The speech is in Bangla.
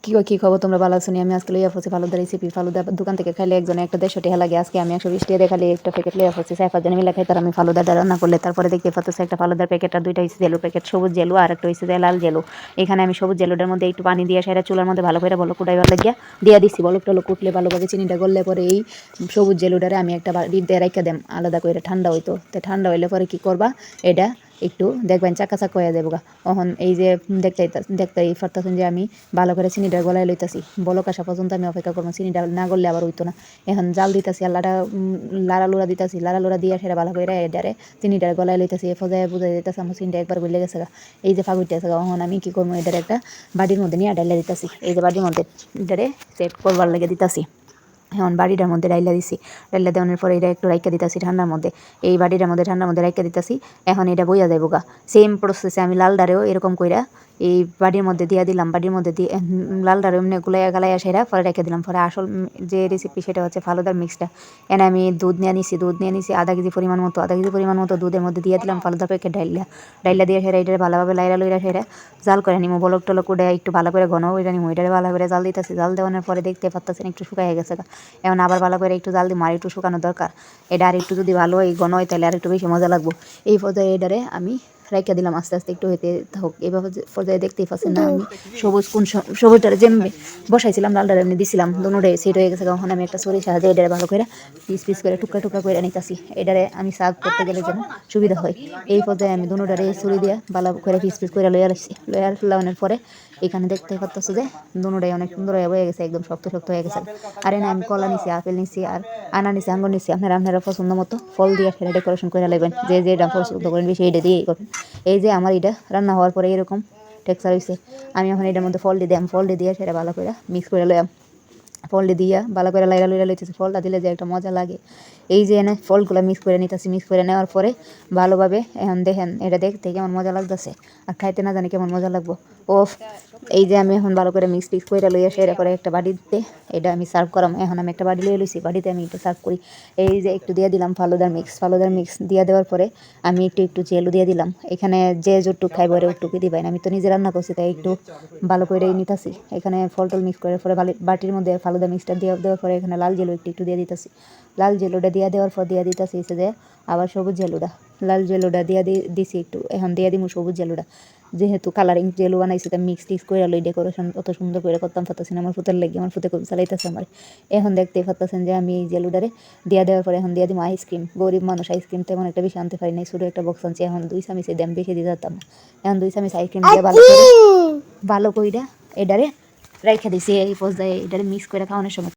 কি খবর তোমরা ভালো আছো? আমি আজকে লইয়া পড়ছি ফালুদা রেসিপি। ফালুদা দোকান থেকে খাইলে একজনে একটা 150 টাকা লাগে, আজকে আমি 120 টাকা দিয়ে খালি একটা প্যাকেট লইয়া পড়ছি। 4-5 জন মিলে খাইতাম আমি ফালুদাটা রান্না করলে। তারপরে দেখতে পাচ্ছি একটা ফালুদার প্যাকেট আর দুইটা হইছে জেলো প্যাকেট, সবুজ জেলো আর একটা হইছে লাল জেলো। এখানে আমি সবুজ জেলোটার মধ্যে একটু পানি দিয়ে সেটা চুলার মধ্যে ভালো করে বলক কুটাইবার লাগিয়া দিয়া দিছি। বলক টলক কুটলে ভালোভাবে চিনিটা গললে পরে এই সবুজ জেলোটারে আমি একটা বাড়িতে রাইখা দেম আলাদা করে, ঠান্ডা হইতো। তো ঠান্ডা হইলে পরে কি করবা, এটা একটু দেখবেন চাকা চাকা হয়ে যাবো গা। তখন এই যে দেখতেই পারতেছেন যে আমি ভালো করে চিনিটা গলায় লইতাছি। বলক আসা পর্যন্ত আমি অপেক্ষা করবো, চিনিটা না গললে আবার হইতো না। এখন জাল দিতেছি, আল্লাহটা লাড়ালুড়া দিতেছি, লাড়ালুড়া দিয়ে সেটা ভালো করে এটারে চিনিটা গলায় লইতেছি। এ ফজায় বুঝাই দিতেছে আমার চিনিটা একবার গলে গেছে গা, এই যে ফাগুইতে আছে গা। এখন আমি কি করবো, এটারে একটা বাটির মধ্যে নিয়ে ডাইলা দিতেছি। এই যে বাটির মধ্যে এটারে সেট করবার লেগে দিতেছি। এখন বাড়িটার মধ্যে ডাইলা দিছি, ডাইলা দেওয়ানোর পরে এটা একটু রাইখা দিতেছি ঠান্ডার মধ্যে। এই বাড়িটার মধ্যে ঠান্ডার মধ্যে রাইখা দিতেছি। এখন এটা বইয়া যাইব গা। সেম প্রসেসে আমি লাল ডারেও এরকম কইরা এই বাড়ির মধ্যে দিয়া দিলাম। বাড়ির মধ্যে দিয়ে লাল ডারে এমনি গুলাইয়া গালাইয়া সেরা পরে রেখে দিলাম। পরে আসল যে রেসিপি সেটা হচ্ছে ফালুদার মিক্সটা। এনে আমি দুধ নিয়ে নিছি আধা কেজি পরিমাণ মতো দুধের মধ্যে দিয়ে দিলাম ফালুদার প্যাকেট ডাইলা দিয়ে সেরা এটা ভালোভাবে লাইরা লইরা সেরা জাল করে নিমো। বলক টলক উঠে একটু ভালো করে ঘন ওইটা নিমো। এটারে ভালো করে জাল দিতেছি। জাল দেওয়ানোর পরে দেখতে পাচ্ছেন একটু শুকায় গেছে। এখন আবার ভালো করে একটু জাল দিই, আর একটু শুকানো দরকার। এটা আর একটু যদি ভালো হয় ঘন হয় তাহলে আর একটু বেশি মজা লাগবো। এই পর্যায়ে এটারে আমি রাইখা দিলাম, আস্তে আস্তে একটু হইতে থাকুক। এইভাবে পর্যায়ে দেখতেই পাচ্ছেন না আমি সবুজটারে যে বসাইছিলাম লালটারে এমনি দিছিলাম দুটোটাই সেট হয়ে গেছে। তখন আমি একটা ছুরির সাহায্যে এটারে ভালো করে পিস করে টুকরা করে নিতেছি। এটারে আমি সার্ভ করতে গেলে যেন সুবিধা হয়। এই পর্যায়ে আমি দুটোটারে ছুরি দিয়ে ভালো করে পিস করে লওয়ানোর পরে এখানে দেখতে পাচ্ছি যে দুটোটাই অনেক সুন্দর হয়ে গেছে, একদম শক্ত হয়ে গেছে। আর না আমি কলা নিছি, আপেল নিছি, আর আনা নিছি, আঙ্গুর নিছি। আপনারা পছন্দ মতো ফল দিয়ে সেটা ডেকোরেশন করে লাগবেন, যে যেটা পছন্দ করেন বেশি এটা দিয়েই করবেন। এই যে আমার এটা রান্না হওয়ার পরে এরকম টেক্সচার হয়েছে। আমি এখন এটার মধ্যে ফল দিয়ে সেটা ভালো করে মিক্স করে লইলাম। ফলটা দিয়া ভালো করে লাইরা লইতেছি। ফলটা দিলে যে একটা মজা লাগে। এই যে এনে ফলগুলো মিক্স করে নিতেছি। মিক্স করে নেওয়ার পরে ভালোভাবে এখন দেখেন এটা দেখতে কেমন মজা লাগতেছে, আর খাইতে না জানি কেমন মজা লাগবো। এই যে আমি এখন ভালো করে মিক্স করে লইয়া সেরা পরে একটা বাড়িতে এটা আমি সার্ভ করাম। এখন আমি একটা বাড়ি লইয়া লইছি, বাড়িতে আমি এটা সার্ভ করি। এই যে একটু দিয়ে দিলাম ফালুদার মিক্স দিয়ে দেওয়ার পরে আমি একটু জেলও দিয়ে দিলাম। এখানে যে যতটুকু খাইব ওরে ওটুকু দিবেন। আমি তো নিজে রান্না করছি তাই একটু ভালো করে নিতেছি। এখানে ফল টল মিক্স করে পরে বাটির মধ্যে ফালুদা মিক্সটা দেওয়ার পরে এখানে লাল জেলো একটু দিয়ে দিতেছি। লাল জেলোটা দিয়ে দেওয়ার পর দিয়ে দিতেছি যে আবার সবুজ জেলোটা, লাল জেলোটা দিয়ে দিছি একটু। এখন দিয়ে দিব সবুজ জেলোটা, যেহেতু কালারিং জেলো বানাইছি তা মিক্স করে লই। ডেকোরেশন অত সুন্দর করে করতাম পারতেছি না, আমার ফুতের লাগে আমার ফুতে খুব চালাইতেছে আমার। এখন দেখতেই পারতেছেন যে আমি এই জেলোটারে দিয়ে দেওয়ার পরে এখন দিয়ে দিব আইসক্রিম। গরিব মানুষ আইসক্রিম তেমন একটা বেশি আনতে পারি নাই, ছোটো একটা বক্স আনছি। এখন 2 চামচে দাম বেশি দিয়ে যেতাম। এখন 2 চামচ আইসক্রিম দিয়ে ভালো কইরা এটারে রাইখা দিছি। এই পর্যায়ে এটারে মিক্স করে খাওয়ানোর সময়